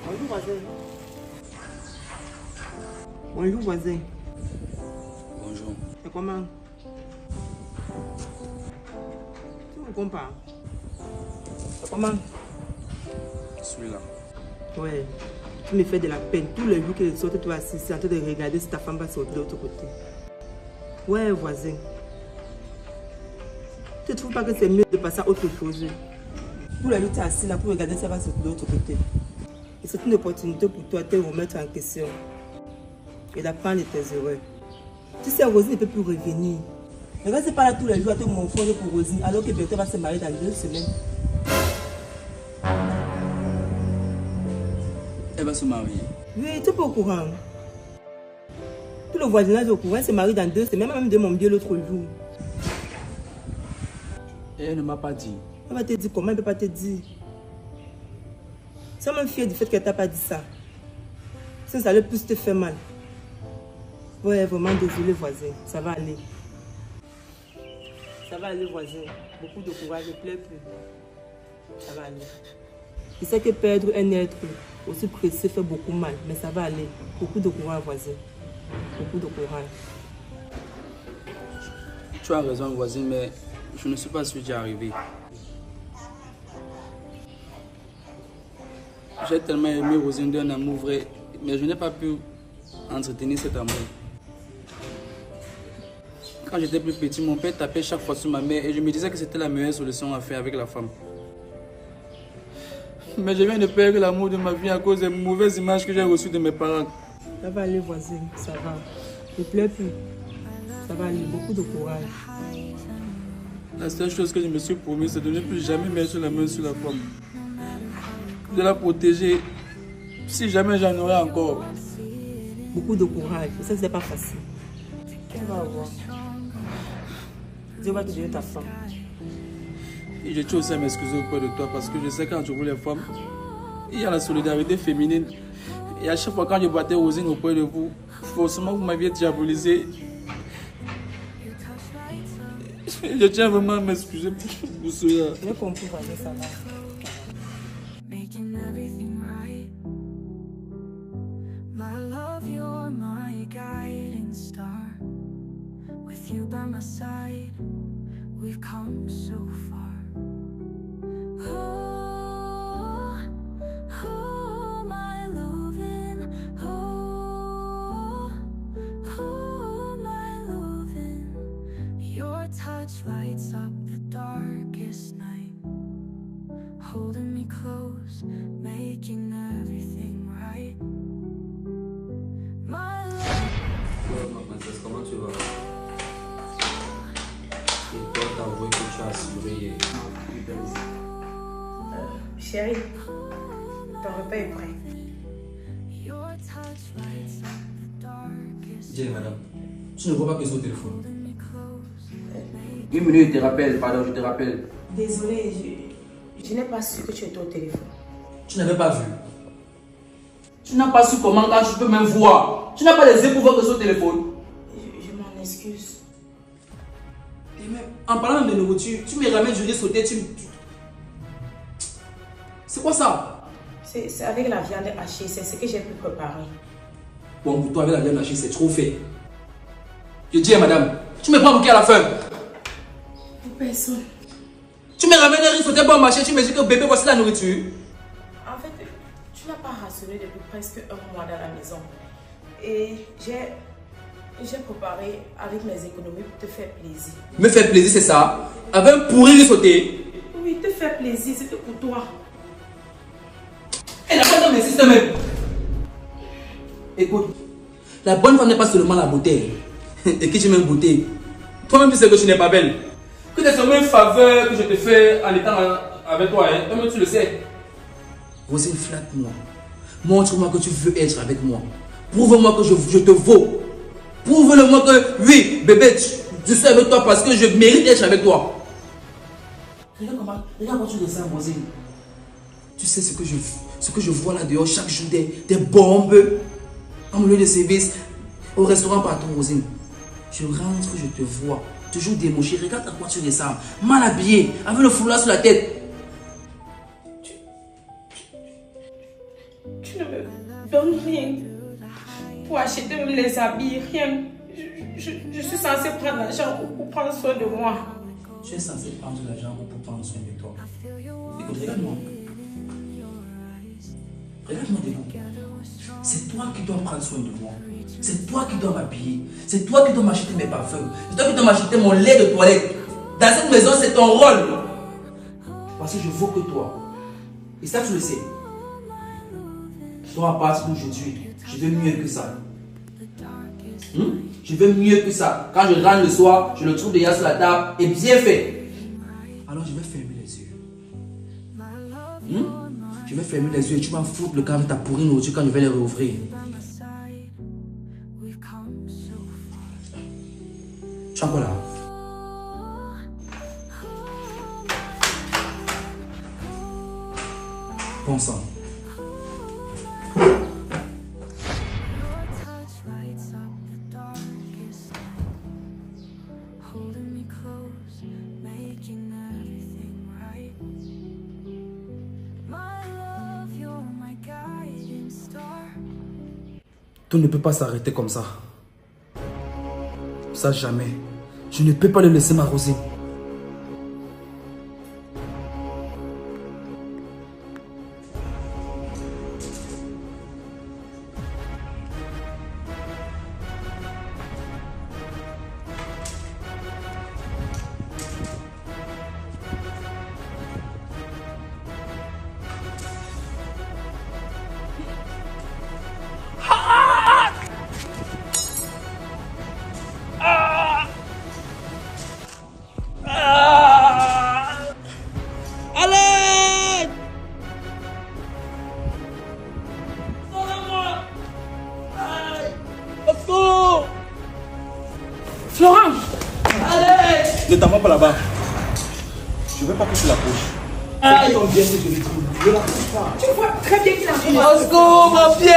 Bonjour voisin. Bonjour voisin. Bonjour. C'est comment? Tu me comprends? C'est comment? Celui-là. Ouais. Tu me fais de la peine. Tous les jours que je sors, tu vas assis en train de regarder si ta femme va sortir de l'autre côté. Ouais, voisin. Tu ne trouves pas que c'est mieux de passer à autre chose? Tous les jours, tu es assis là pour regarder si elle va sortir de l'autre côté. Et c'est une opportunité pour toi de te remettre en question et d'apprendre de tes erreurs. Tu sais, Rosine ne peut plus revenir. Ne reste pas là tous les jours à te montrer pour Rosine alors que bientôt va se marier dans 2 semaines. Elle va se marier. Oui, tu es pas au courant. Tout le voisinage est au courant, elle se marie dans 2 semaines, même de mon bien l'autre jour. Et elle ne m'a pas dit. Elle va te dire comment, elle ne peut pas te dire. Tu es même fière du fait qu'elle ne t'a pas dit ça. Sinon, ça allait plus te faire mal. Ouais, vraiment désolé, voisin. Ça va aller. Ça va aller, voisin. Beaucoup de courage, ne pleure plus. Ça va aller. Je sais que perdre un être aussi pressé fait beaucoup mal, mais ça va aller. Beaucoup de courage, voisin. Beaucoup de courage. Tu as raison, voisine, mais je ne suis pas sûr d'y arriver. J'ai tellement aimé Rosine d'un amour vrai, mais je n'ai pas pu entretenir cet amour. Quand j'étais plus petit, mon père tapait chaque fois sur ma mère et je me disais que c'était la meilleure solution à faire avec la femme. Mais je viens de perdre l'amour de ma vie à cause des mauvaises images que j'ai reçues de mes parents. Ça va aller, voisin, ça va. Ne pleure plus. Ça va aller, beaucoup de courage. La seule chose que je me suis promis, c'est de ne plus jamais mettre la main sur la femme. De la protéger, si jamais j'en aurai encore. Beaucoup de courage. Je sais que ce n'est pas facile. Tu vas voir. Dieu va te donner ta femme. Et je tiens aussi à m'excuser auprès de toi parce que je sais quand je vois les femmes, il y a la solidarité féminine. Et à chaque fois quand je battais Rosine auprès de vous, forcément vous m'aviez diabolisé. Je tiens vraiment à m'excuser pour cela. J'ai compris, voisin, ça va. You by my side, we've come so far. Oh, oh, my loving, oh, oh, my loving. Your touch lights up the darkest night, holding me close, making everything right. My love. Bonjour ma princesse, comment tu vas? Il doit t'avouer que tu as assuré. Chérie, ton repas est prêt. Dis madame, tu ne vois pas que c'est au téléphone? Une minute, je te rappelle, pardon, je te rappelle. Désolée, je n'ai pas su que tu étais au téléphone. Tu n'avais pas vu? Tu n'as pas su comment quand tu peux même voir. Tu n'as pas les yeux pour voir que c'est au téléphone. Je m'en excuse. Et même, en parlant de nourriture, tu me ramènes du riz sauté, C'est quoi ça? C'est avec la viande hachée, c'est ce que j'ai pu préparer. Bon, pour toi, avec la viande hachée, c'est trop fait. Je dis à madame, tu me prends pour qui à la fin? Pour personne. Tu me ramènes un riz sauté bon marché, tu me dis que bébé, voici la nourriture. En fait, tu n'as pas rationné depuis presque un mois dans la maison. Et j'ai préparé avec mes économies pour te faire plaisir. Me faire plaisir, c'est ça? Avec un pourri riz sauté? Oui, te faire plaisir, c'était pour toi. Elle n'a pas dans mes systèmes même. Écoute, la bonne femme n'est pas seulement la beauté. Et qui tu m'aimes beauté? Toi-même tu sais que tu n'es pas belle. Que c'est seulement une faveur que je te fais en étant avec toi, hein. Toi-même tu le sais. Rosine, flatte-moi. Montre-moi que tu veux être avec moi. Prouve-moi que je te vaux. Prouve-le-moi que, oui, bébé, je suis avec toi parce que je mérite d'être avec toi. Regarde comment tu ressembles, Rosine. Tu sais ce que je vois là dehors chaque jour, des bombes en milieu de service, au restaurant partout, Rosine. Je rentre, je te vois, toujours démoché. Regarde à quoi tu ressembles, mal habillé, avec le foulard sur la tête. Tu ne me donnes rien pour acheter même les habits, rien. Je suis censée prendre l'argent pour prendre soin de moi. Tu es censé prendre l'argent pour prendre soin de toi. Écoute, regarde-moi. Regarde-moi debout. C'est toi qui dois prendre soin de moi. C'est toi qui dois m'habiller. C'est toi qui dois m'acheter mes parfums. C'est toi qui dois m'acheter mon lait de toilette. Dans cette maison, c'est ton rôle. Parce que je vaux que toi. Et ça, tu le sais. Toi, à partir d'aujourd'hui, je veux mieux que ça. Je veux mieux que ça. Quand je rentre le soir, je le trouve déjà sur la table et bien fait. Alors je vais fermer les yeux. Je vais fermer les yeux et tu vas foutre le camp avec ta pourrie nourriture quand je vais les rouvrir. Tu es encore là? Bon sang. Tout ne peut pas s'arrêter comme ça. Ça jamais. Je ne peux pas le laisser m'arroser. Florent! Allez! Ne t'en vas pas là-bas. Je veux pas que tu l'approches. C'est ton bien que je vais dire. Ne l'approche pas. Tu vois très bien qu'il est en train de Au secours, mon pied!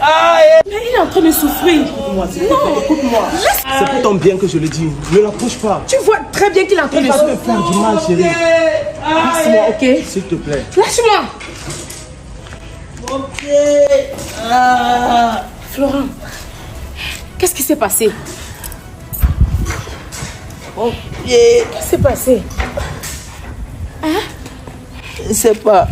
Aïe! Mais il est en train de souffrir. Écoute-moi, écoute-moi. C'est pour ton bien que je le dis. Ne l'approche pas. Tu vois très bien qu'il est en train de Il va souffrir. te faire du mal, chérie. Laisse-moi, ok? S'il te plaît. Lâche-moi! Mon pied! Florent, qu'est-ce qui s'est passé? Mon pied! Qu'est-ce qui s'est passé? Hein? Je sais pas.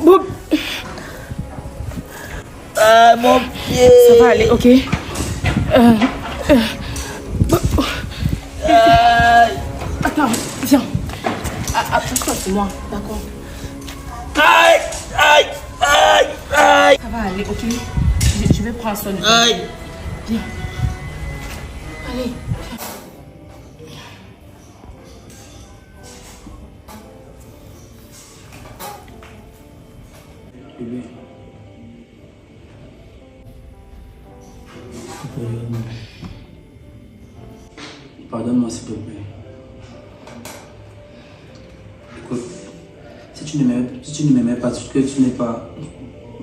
Bob, Mon pied! ça va aller, ok? Attends, viens. Approche-toi de moi, d'accord? Aïe! Aïe! Aïe! Aïe! Ça va aller, ok? Je vais prendre soin de toi. Aïe! Viens. Allez, Bébé. Pardonne-moi s'il te plaît. Écoute, si tu ne m'aimais pas, que tu n'es pas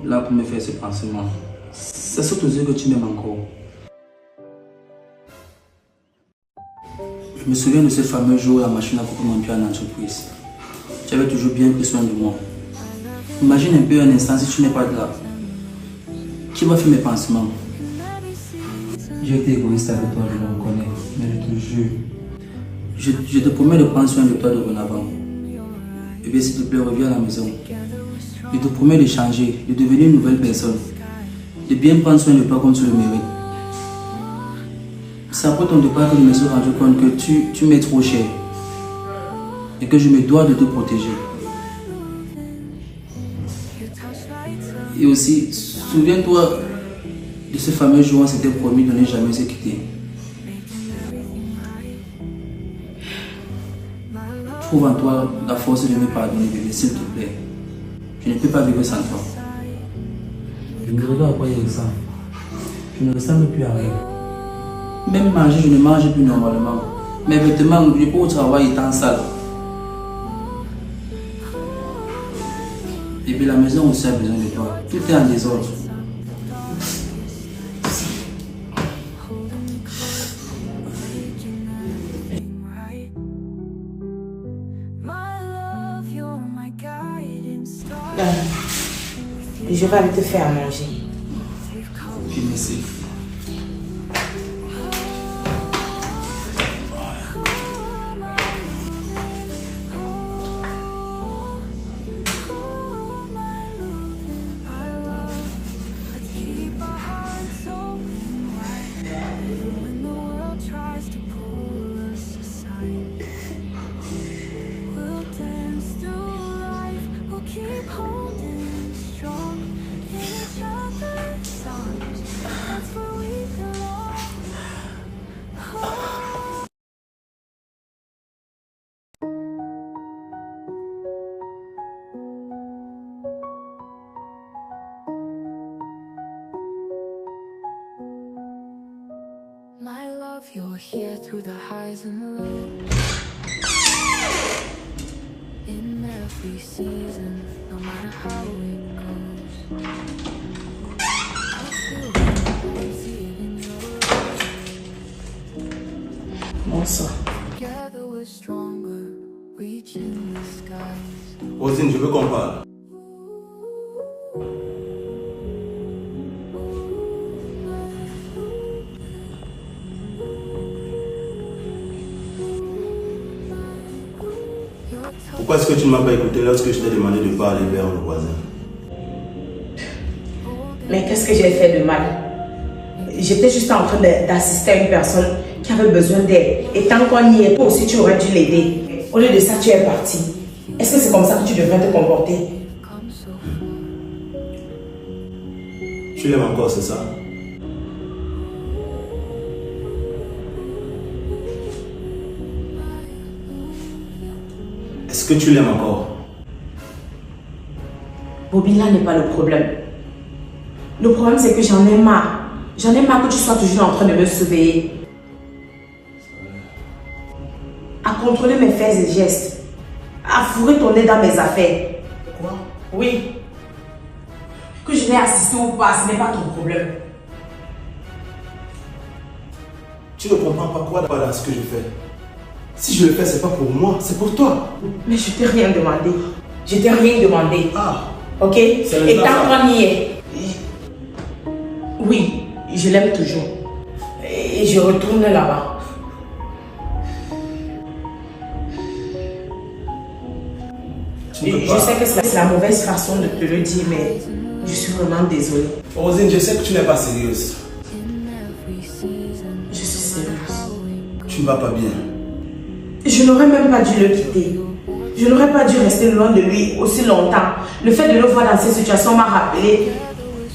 là pour me faire ce pansement, ça saute aux yeux que tu m'aimes encore. Je me souviens de ce fameux jour où la machine a coupé mon pied en entreprise. Tu avais toujours bien pris soin de moi. Imagine un peu un instant si tu n'es pas là. Qui va faire mes pansements? J'ai été égoïste avec toi, je le reconnais, mais je te jure. Je te promets de prendre soin de toi dorénavant. Et bien s'il te plaît, reviens à la maison. Je te promets de changer, de devenir une nouvelle personne. De bien prendre soin de toi comme tu le mérites. C'est après ton départ que je me suis rendu compte que tu m'es trop cher. Et que je me dois de te protéger. Et aussi, souviens-toi de ce fameux jour où on s'était promis de ne jamais se quitter. Trouve en toi la force de me pardonner, bébé, s'il te plaît. Je ne peux pas vivre sans toi. Je me regarde à quoi il ressemble. Je ne ressemble plus à rien. Même manger, je ne mange plus normalement. Mes vêtements, je peux au travail étant sale. Et puis la maison aussi a besoin de toi. Tout est en désordre. Je vais aller te faire manger. Puis merci. My love, you're here through the highs and the lows. In every season, no matter how it goes. I feel it, see it in your eyes. Bonsoir. Together we're stronger, reaching the skies. Rosine, je veux qu'on parle. Pourquoi est-ce que tu ne m'as pas écouté lorsque je t'ai demandé de parler vers le voisin? Mais qu'est-ce que j'ai fait de mal? J'étais juste en train d'assister à une personne qui avait besoin d'aide. Et tant qu'on y est, toi aussi tu aurais dû l'aider. Au lieu de ça, tu es parti. Est-ce que c'est comme ça que tu devrais te comporter? Tu l'aimes encore, c'est ça? Est-ce que tu l'aimes encore? Bobby, là n'est pas le problème. Le problème, c'est que j'en ai marre. J'en ai marre que tu sois toujours en train de me surveiller. À contrôler mes faits et gestes. À fourrer ton nez dans mes affaires. Quoi? Oui. Que je n'ai assisté ou pas, ce n'est pas ton problème. Tu ne comprends pas quoi dans ce que je fais? Si je le fais, c'est pas pour moi, c'est pour toi. Mais je t'ai rien demandé. Je t'ai rien demandé. Ah. Ok? Et tant qu'on y est. Oui, je l'aime toujours. Et je retourne là-bas. Je sais que c'est la mauvaise façon de te le dire, mais je suis vraiment désolée. Rosine, je sais que tu n'es pas sérieuse. Je suis sérieuse. Tu ne vas pas bien. Je n'aurais même pas dû le quitter. Je n'aurais pas dû rester loin de lui aussi longtemps. Le fait de le voir dans cette situation m'a rappelé,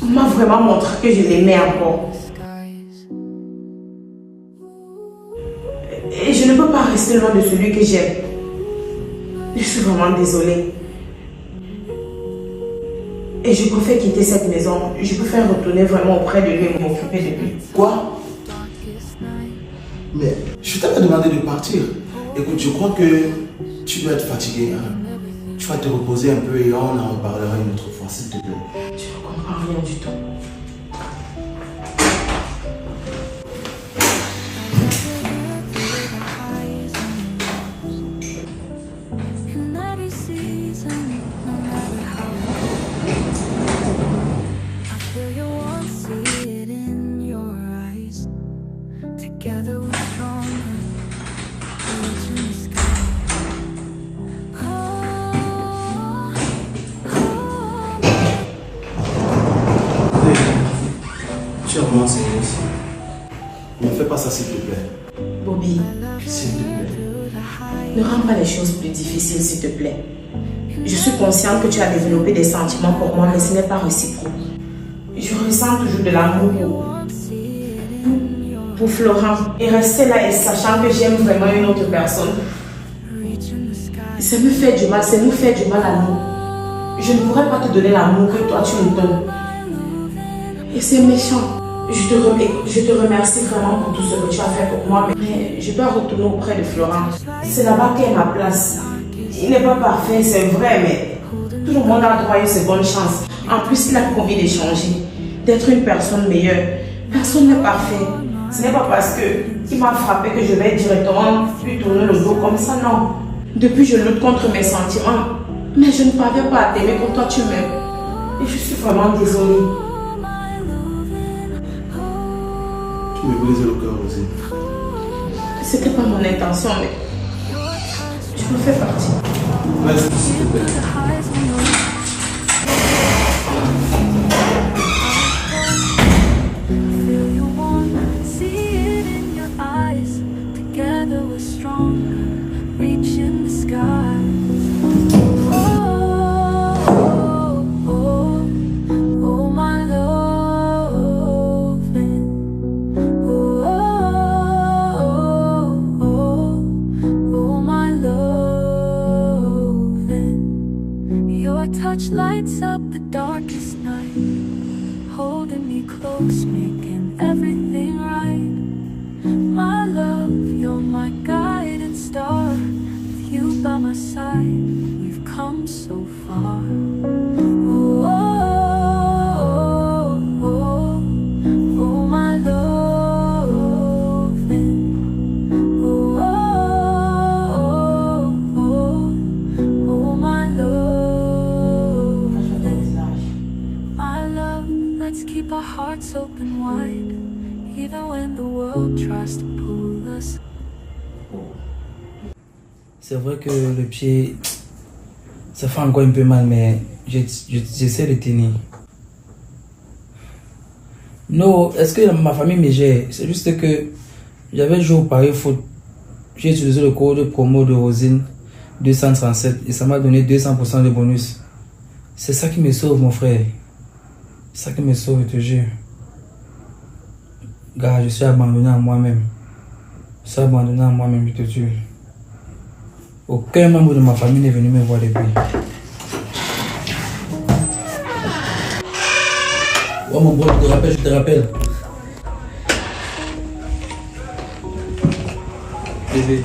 m'a vraiment montré que je l'aimais encore. Et je ne peux pas rester loin de celui que j'aime. Je suis vraiment désolée. Et je préfère quitter cette maison. Je préfère retourner vraiment auprès de lui et m'occuper de lui. Quoi? Mais je t'avais demandé de partir. Écoute, je crois que tu dois être fatigué. Hein? Tu vas te reposer un peu et on en reparlera une autre fois, s'il te plaît. Je ne comprends rien du tout. Tu es vraiment sérieuse. Ne fais pas ça, s'il te plaît. Bobby, S'il te plaît. ne rends pas les choses plus difficiles, s'il te plaît. Je suis consciente que tu as développé des sentiments pour moi, mais ce n'est pas réciproque. Je ressens toujours de l'amour pour Florent. Et rester là et sachant que j'aime vraiment une autre personne, Ça me fait du mal, ça nous fait du mal à nous. Je ne pourrais pas te donner l'amour que toi tu me donnes. Et c'est méchant. Je te remercie vraiment pour tout ce que tu as fait pour moi, mais je dois retourner auprès de Florent. C'est là-bas qu'est ma place. Il n'est pas parfait, c'est vrai, mais tout le monde a droit à une seconde chance. En plus, il a promis d'échanger, d'être une personne meilleure. Personne n'est parfait. Ce n'est pas parce qu'il m'a frappé que je vais directement lui tourner le dos comme ça, non. Depuis, je lutte contre mes sentiments, mais je ne parviens pas à t'aimer comme toi tu m'aimes. Et je suis vraiment désolée. Tu me brises le cœur aussi. C'était pas mon intention, mais tu me fais partie. Reste, s'il te plaît. Feel you want, see it in your eyes. Together we're stronger, reaching the sky. Oh, oh, oh, my loving. Oh, oh, oh, my loving. Your touch lights up the darkest night, holding me close, making everything right. My love, you're my guiding star. With you by my side, we've come so far. Oh, oh, oh, oh, my loving. Oh, oh, oh, oh, my loving. My love, let's keep our hearts open wide, even when the world tries to pull us. C'est vrai que le pied, ça fait encore un peu mal, mais j'essaie de tenir. Non, est-ce que ma famille me gère? C'est juste que j'avais joué au pari foot. J'ai utilisé le code promo de Rosine 237 et ça m'a donné 200% de bonus. C'est ça qui me sauve, mon frère. C'est ça qui me sauve, je te jure. Gars, je suis abandonné à moi-même. Je suis abandonné à moi-même, je te jure. Aucun membre de ma famille n'est venu me voir depuis. Oh mon bro, je te rappelle. Bébé.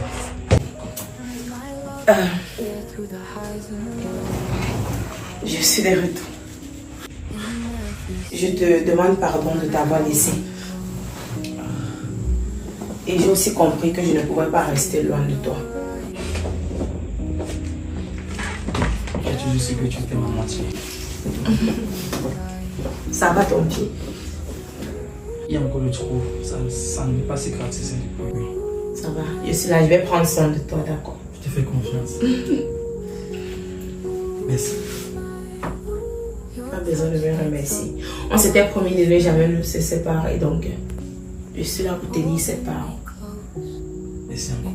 Je suis de retour. Je te demande pardon de t'avoir laissé. Et j'ai aussi compris que je ne pouvais pas rester loin de toi. J'ai toujours su que tu étais ma moitié. Ça va ton pied? Il y a encore le trou. Ça n'est pas cicatrisé. Ça va. Je suis là, je vais prendre soin de toi, d'accord? Je te fais confiance. Merci. Pas besoin de me remercier. On s'était promis de ne jamais nous se séparer, donc je suis là pour tenir cette parole. Merci encore.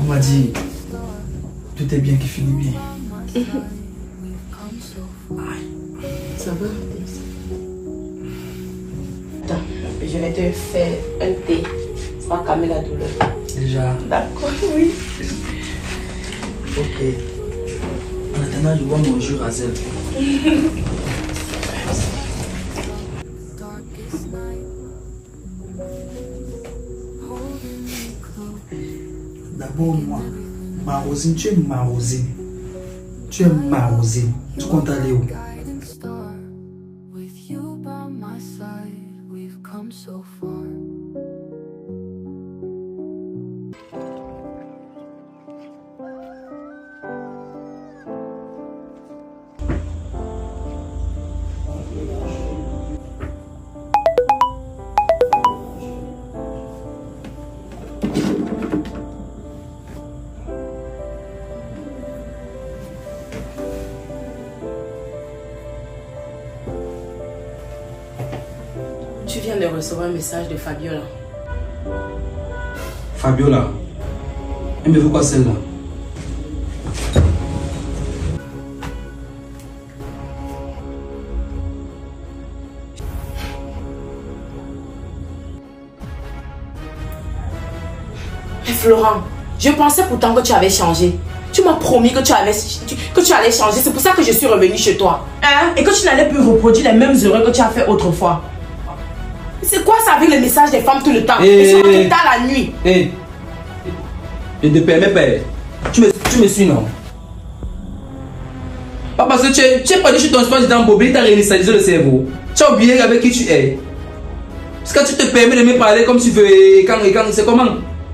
On m'a dit, tout est bien qui finit bien. Ça va? Attends, je vais te faire un thé. Ça va calmer la douleur. Déjà. D'accord, oui. Ok. En attendant, je vois mon jus Razel. D'abord, moi, ma Rosine, tu es ma Rosine. Tu es ma Rosine. Tu comptes aller où? Guiding star, with you by my side, we've come so far. Tu viens de recevoir un message de Fabiola. Fabiola. Elle me veut quoi celle-là? Florent, je pensais pourtant que tu avais changé. Tu m'as promis que tu allais changer. C'est pour ça que je suis revenue chez toi. Hein? Et que tu n'allais plus reproduire les mêmes erreurs que tu as fait autrefois. C'est quoi ça avec les messages des femmes tout le temps? Et surtout tout le temps la nuit. Je ne te permets pas. Tu me suis, non? Pas parce que tu es pas chez ton espace dans Bobby, tu as réinitialisé le cerveau. Tu as oublié avec qui tu es. Parce que tu te permets de me parler comme tu veux et quand c'est comment?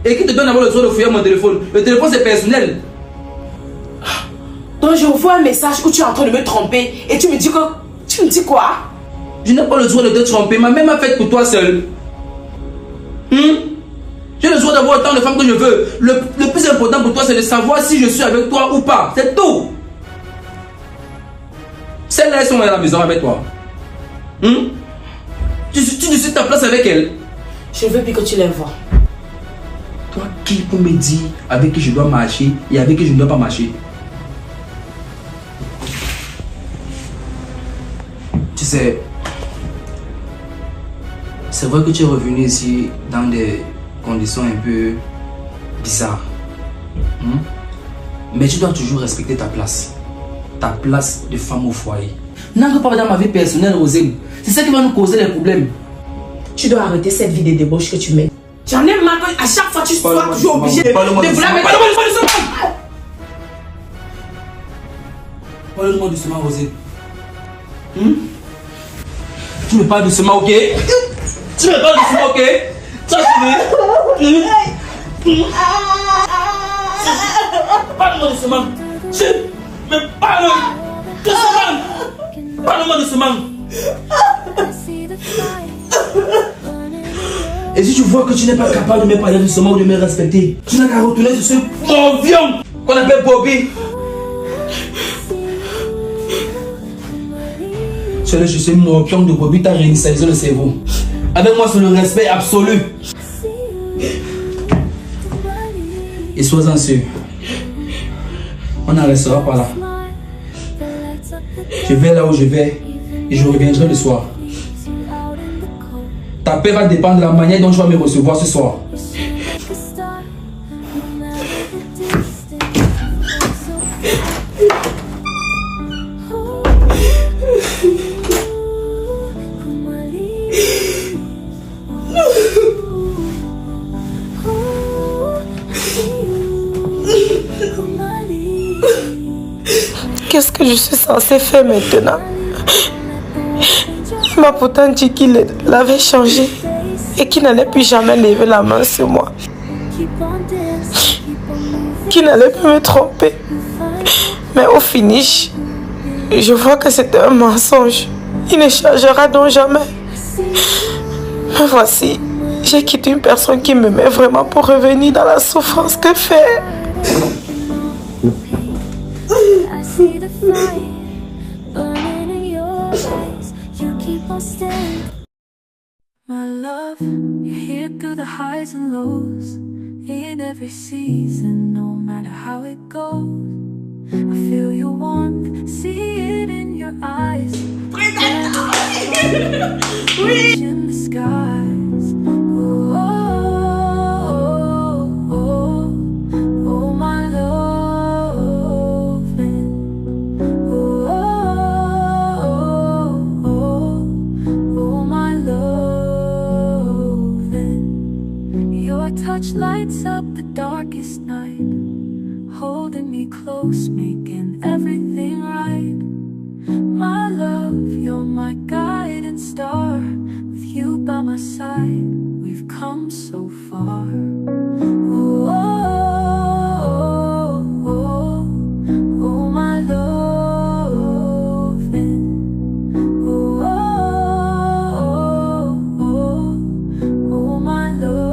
Et qui te donne d'abord le droit de fouiller mon téléphone? Le téléphone c'est personnel. Donc je reçois un message où tu es en train de me tromper et tu me dis que... Tu me dis quoi? Je n'ai pas le droit de te tromper, ma mère m'a fait pour toi seul. J'ai le droit d'avoir autant de femmes que je veux. Le plus important pour toi c'est de savoir si je suis avec toi ou pas. C'est tout. Celles-là elles sont à la maison avec toi. Tu décides ta place avec elle. Je veux plus que tu les vois. Toi qui pour me dire avec qui je dois marcher et avec qui je ne dois pas marcher? Tu sais, c'est vrai que tu es revenu ici dans des conditions un peu bizarres. Mais tu dois toujours respecter ta place. Ta place de femme au foyer. N'entre pas dans ma vie personnelle, Rosine. C'est ça qui va nous causer les problèmes. Tu dois arrêter cette vie de débauche que tu mets. J'en ai marre qu'à chaque fois tu sois toujours obligé de vouloir mettre... Parle-moi doucement, Rosine. Tu me parles doucement, ok? Tu me parles doucement, ok? Parle-moi doucement. Tu me parles doucement. Parle-moi doucement. Et si tu vois que tu n'es pas capable de me parler doucement ou de me respecter, tu n'as qu'à retourner sur ce morbion qu'on appelle Bobby. Seul je suis morpion de Bobby, t'as réinitialisé le cerveau. Avec moi, c'est le respect absolu. Et sois-en sûr, on n'en restera pas là. Je vais là où je vais et je reviendrai le soir. Ta paix va dépendre de la manière dont tu vas me recevoir ce soir. Qu'est-ce que je suis censée faire maintenant? Il m'a pourtant dit qu'il l'avait changé et qu'il n'allait plus jamais lever la main sur moi. Qu'il n'allait plus me tromper. Mais au finish, je vois que c'était un mensonge. Il ne changera donc jamais. Mais voici, j'ai quitté une personne qui me met vraiment pour revenir dans la souffrance que fait. My love, you're here through the highs and lows. In every season, no matter how it goes. I feel your warmth, see it in your eyes. In the skies. Oh, oh, oh, oh, my love. Oh, oh, oh, my love. Your touch lights up the darkest night, holding me close, making everything right. My love, you're my guiding star. With you by my side, we've come so far. Oh, oh, oh, oh, my love. Oh, oh, oh, oh, my love.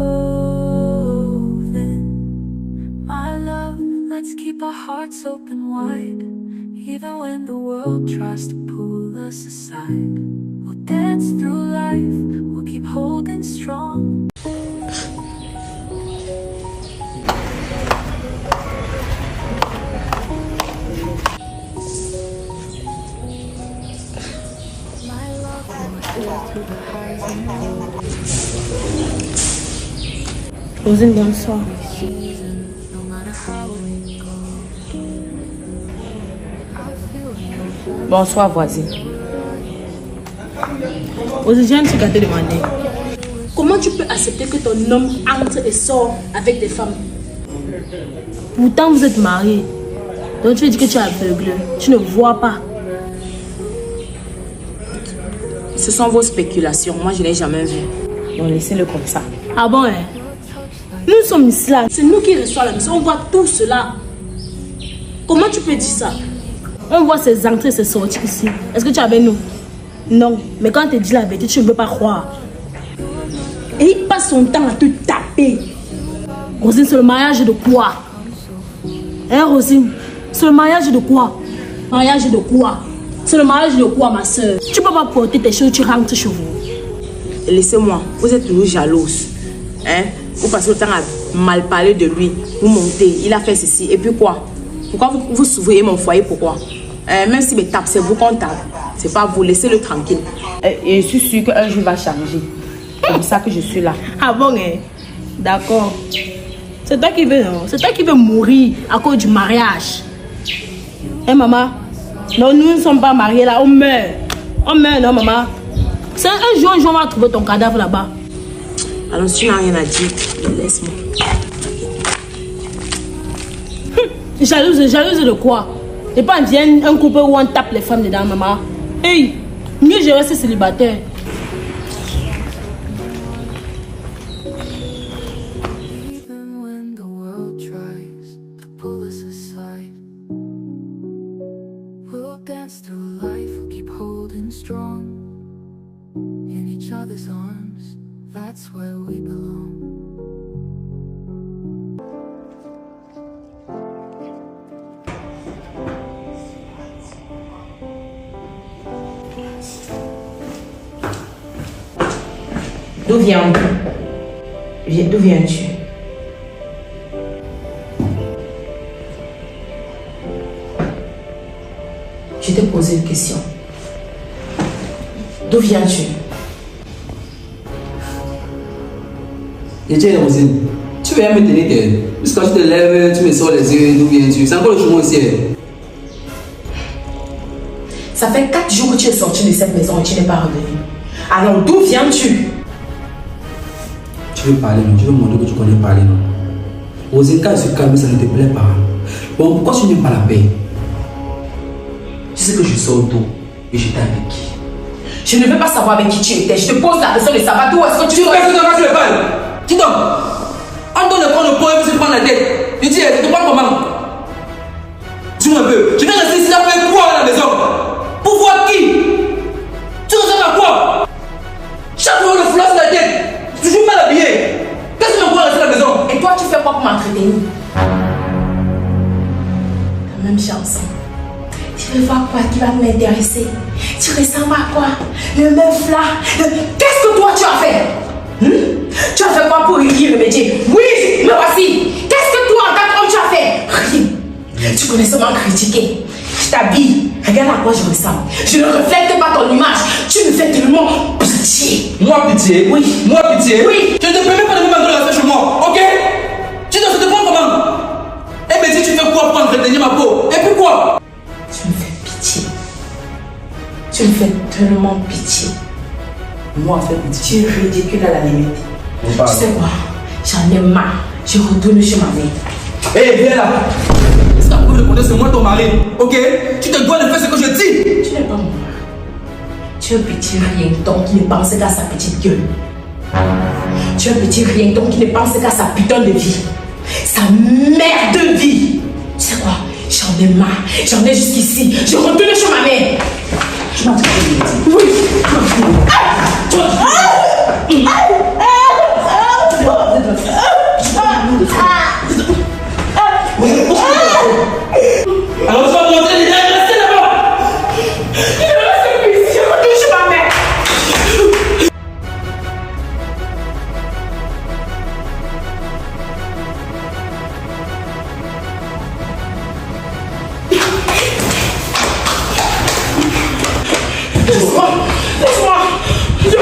My love, let's keep our hearts open wide. Even when the world tries to pull us aside, we'll dance through life, we'll keep holding strong. My love, through the highs and lows. Rosine, bonsoir. Bonsoir, voisine. Rosine, j'ai un truc à te demander. Comment tu peux accepter que ton homme entre et sort avec des femmes? Pourtant, vous êtes mariés. Donc tu veux dire que tu es aveugle. Tu ne vois pas. Ce sont vos spéculations. Moi, je ne l'ai jamais vu. Donc, laissez-le comme ça. Ah bon, hein? Nous sommes ici là. C'est nous qui reçoivons la maison. On voit tout cela. Comment tu peux dire ça? On voit ses entrées et ses sorties ici. Est-ce que tu es avec nous? Non. Mais quand tu dis la vérité, tu ne veux pas croire. Et il passe son temps à te taper. Rosine, c'est le mariage de quoi? Hein, Rosine? C'est le mariage de quoi? Mariage de quoi? C'est le mariage de quoi, ma soeur? Tu peux pas porter tes choses, tu rentres chez vous. Laissez-moi, vous êtes toujours jalouse. Hein? Vous passez le temps à mal parler de lui. Vous montez, il a fait ceci. Et puis quoi? Pourquoi vous surveillez mon foyer? Pourquoi? Même si me tape, c'est vous qu'on tape. C'est pas vous, laissez-le tranquille. Et je suis sûre qu'un jour va changer. C'est pour ça que je suis là. Ah bon, hein? D'accord. C'est toi qui veux, non? C'est toi qui veux mourir à cause du mariage. Hein, maman? Non, nous ne sommes pas mariés là, on meurt. On meurt, non, maman? C'est un jour, on va trouver ton cadavre là-bas. Alors, si tu n'as rien à dire, laisse-moi. Jalouse de quoi? C'est pas un couple où on tape les femmes dedans, maman. Hey, mieux je reste célibataire. Even when the world tries to pull us aside, we'll dance through life, we'll keep holding strong in each other's arms. That's where we belong. D'où viens-tu? D'où viens-tu? Je t'ai posé une question. D'où viens-tu? Et tiens, Rosine, tu viens me tenir tête. Parce que quand tu te lèves, tu me sors les yeux, d'où viens-tu? C'est encore le chemin aussi. Ça fait 4 jours que tu es sorti de cette maison et tu n'es pas revenu. Alors d'où viens-tu? Tu veux parler, non? Tu veux montrer que tu connais parler, non? Rosine, quand je suis calme, ça ne te plaît pas. Bon, pourquoi tu n'aimes pas la paix? Tu sais que je sors d'où et j'étais avec qui? Je ne veux pas savoir avec qui tu étais. Je te pose la question de savoir d'où est-ce que tu Tu fais ce que tu parles. Dis donc, on donne le prendre le point et se prendre la tête. Je dis, je te prends comment? Dis-moi un peu. Je viens rester ici là pour faire quoi à la maison? Pour voir qui? Tu ressembles à quoi? Chaque jour, le foulard sur la tête. Toujours mal habillé. Qu'est-ce que tu me vois rester à la maison? Et toi, tu fais quoi pour m'entretenir? La même chance. Tu veux voir quoi qui va m'intéresser? Tu ressembles à quoi? Le meuf là. Qu'est-ce que toi tu as fait? Tu as fait quoi pour y remédier? Oui, me voici. Qu'est-ce que toi en tant qu'homme tu as fait? Rien. Tu connais seulement critiquer. Je t'habille. Regarde à quoi je ressemble. Je ne reflète pas ton image. Tu me fais tellement pitié. Moi pitié? Oui. Moi pitié? Oui. Je ne te permets pas de me manquer la chez moi, ok? Tu dois te prendre comment? Eh bien, si tu fais quoi pour entretenir ma peau? Et puis quoi? Tu me fais pitié. Tu me fais tellement pitié. Moi, fais pitié. Tu es ridicule à la limite. Tu sais quoi? J'en ai marre. Je retourne chez ma mère. Hé, viens là. Est-ce que vous le connaissez, c'est moi ton mari, ok? Tu te dois de faire ce que je dis. Tu n'es pas mon mari. Tu es un petit rien donc qui ne pense qu'à sa petite gueule. Tu es un petit rien donc qui ne pense qu'à sa putain de vie. Sa merde de vie. Tu sais quoi? J'en ai marre. J'en ai jusqu'ici. Je retourne chez ma mère. Tu m'as dit que je Oui. alors tu vas me montrer les gars, restez là-bas. Je reste ici. Je retourne chez ma mère. Laisse-moi. Je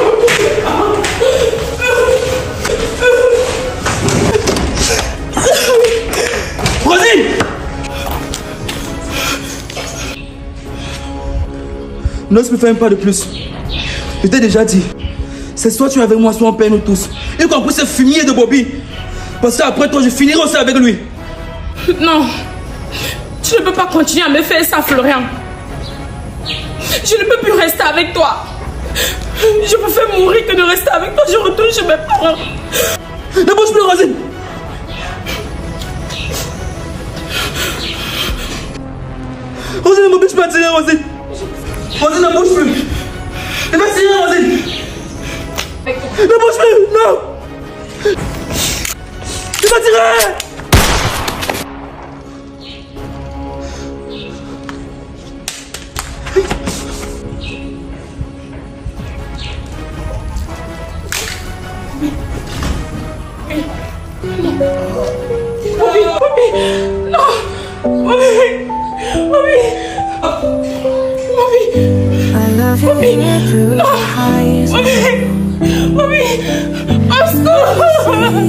N'ose me faire un pas de plus. Je t'ai déjà dit. C'est soit tu es avec moi, soit on perd nous tous. Y compris ce fumier de Bobby. Parce qu'après toi, je finirai aussi avec lui. Non. Tu ne peux pas continuer à me faire ça, Florian. Je ne peux plus rester avec toi. Je préfère mourir que de rester avec toi. Je retourne chez mes parents. Ne bouge plus, Rosine. Rosine, ne m'oblige pas à tirer, Rosine. Rosine, ne bouge plus. Ne pas tirer, Rosine. Ne bouge plus, non. Ne pas tirer. I love you here through the highs and lows.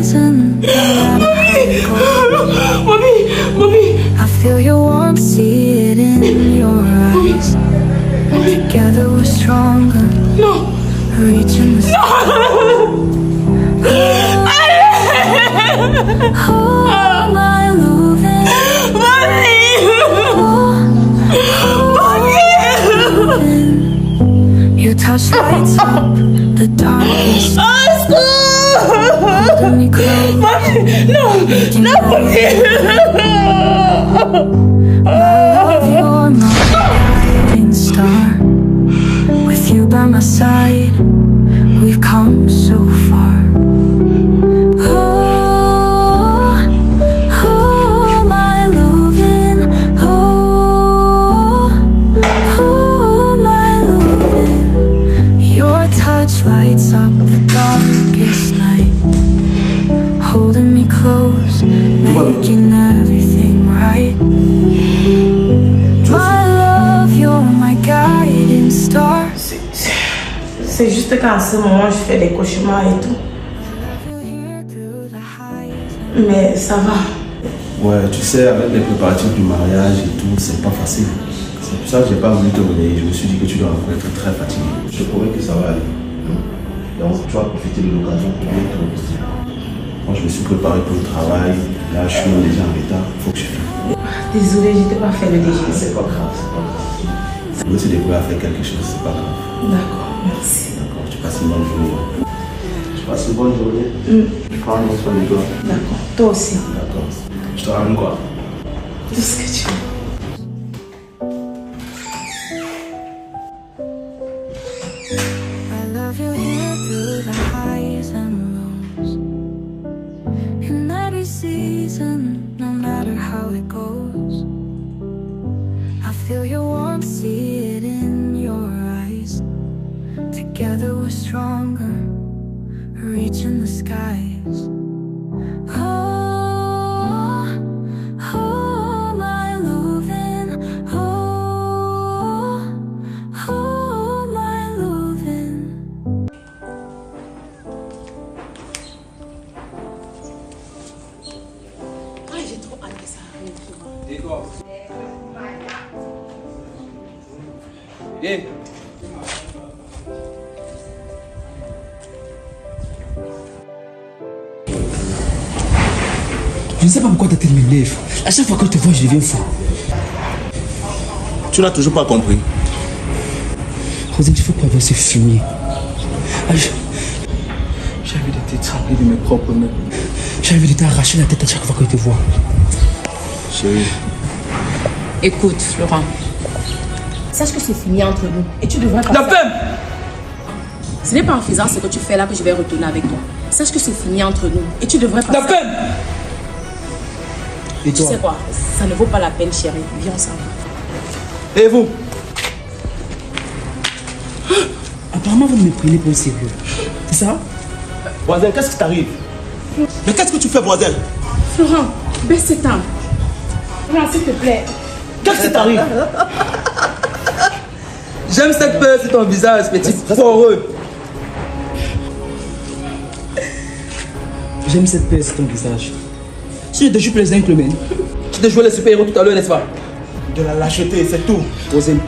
Season, no matter how it goes. I feel your warmth, see it in your eyes. Together we're stronger. Reaching the sky. Oh, my loving. Your touch lights up the darkest. Holding me close. Making my love, you're my guiding star. With you by my side, we've come so far. Lights up the darkest night, holding me close, making everything right. My love, you're my guiding star. C'est juste qu'en ce moment, je fais des cauchemars et tout. Mais ça va. Ouais, tu sais, avec les préparatifs du mariage et tout, c'est pas facile. C'est pour ça que j'ai pas voulu te relayer. Je me suis dit que tu dois encore être très fatigué. Je te promets que ça va aller. Donc tu vas profiter de l'occasion pour bien te reposer. Moi je me suis préparé pour le travail. Là je suis déjà en retard. Il faut que je finisse. Désolée, je t'ai pas fait le déjeuner. C'est pas grave, c'est pas grave. Je veux te débrouiller à faire quelque chose, c'est pas grave. D'accord, merci. D'accord, tu passes une bonne journée. Tu passes une bonne journée. Prends un bon soin de toi. D'accord, toi aussi. D'accord. Je te ramène quoi? Tout ce que tu veux. Together we're stronger, reaching the skies. Oh, oh, my loving. Oh, oh, my loving. J'ai trop hâte que ça arrive. Et quoi? Eh. Je ne sais pas pourquoi ta tête me lève. À chaque fois que je te vois, je deviens fou. Tu n'as toujours pas compris. Rosine, il faut pas voir ce fumier. J'ai envie de t'étrangler de mes propres mains. J'ai envie de t'arracher la tête à chaque fois que je te vois. Chérie. Écoute, Florent. Sache que c'est fini entre nous. Et tu devrais pas. La peine! Ce n'est pas en faisant ce que tu fais là que je vais retourner avec toi. Sache que c'est fini entre nous. Et tu devrais pas. La peine! Et Tu toi? sais quoi? Ça ne vaut pas la peine, chérie. Viens, on s'en va. Et vous? Apparemment, vous ne me prenez pas au sérieux. C'est ça? Voisin, qu'est-ce qui t'arrive? Mais qu'est-ce que tu fais, voisin? Florent, baisse cette arme. Florent, s'il te plaît. Qu'est-ce qui t'arrive? J'aime cette peur sur ton visage, petit foreux. J'aime cette peur sur ton visage. Si je te joue les inclements, tu te jouais les super-héros tout à l'heure, n'est-ce pas? De la lâcheté, c'est tout. Rosine,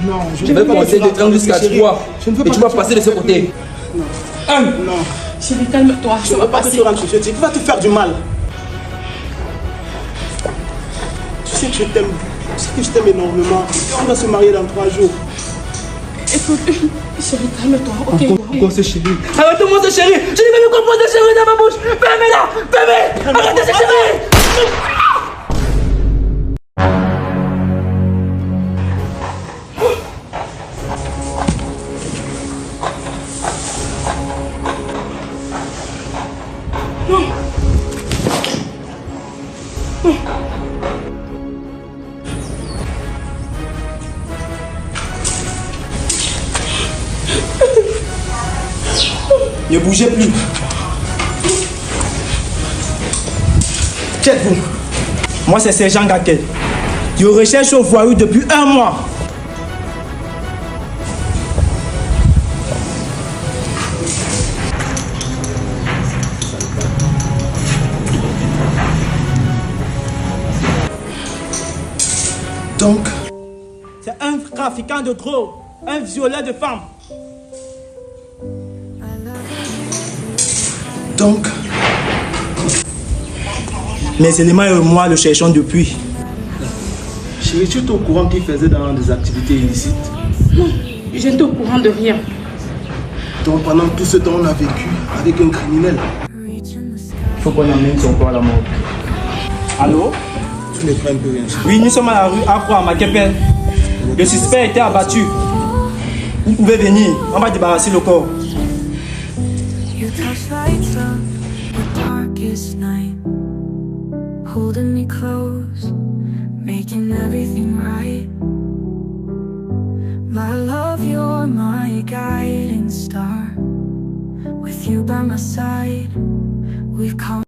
Non, je vais commencer de t'étreindre jusqu'à toi. Et tu vas passer de ce côté. Non. Chérie, calme-toi. Je ne veux pas que tu rentres chez toi. Tu vas te faire du mal. Tu sais que je t'aime. Tu sais que je t'aime énormément. Et on va se marier dans 3 jours. Écoute, chérie, calme-toi, ok? Pourquoi c'est chérie? Arrête-moi ce chéri. Je n'ai même comprendre ce chéri dans ma bouche. Fermez-la. Fermez. Arrêtez ce chéri. Ne bougez plus. Qui êtes-vous? Moi, c'est Sergent Gaquet. Je recherche au voyou depuis 1 mois. Donc, c'est un trafiquant de drogue, un violeur de femmes. Donc, mes éléments et moi le cherchons depuis. Chérie, tu es au courant qu'il faisait dans des activités illicites? Non, je n'étais au courant de rien. Donc pendant tout ce temps, on a vécu avec un criminel. Il faut qu'on amène son corps à la mort. Allô? Tu ne crains plus rien, chérie. Oui, nous sommes à la rue Afro à Makepe. Le suspect a été abattu. Vous pouvez venir, on va débarrasser le corps. You touch lights up the darkest night, holding me close, making everything right. My love, you're my guiding star. With you by my side, we've come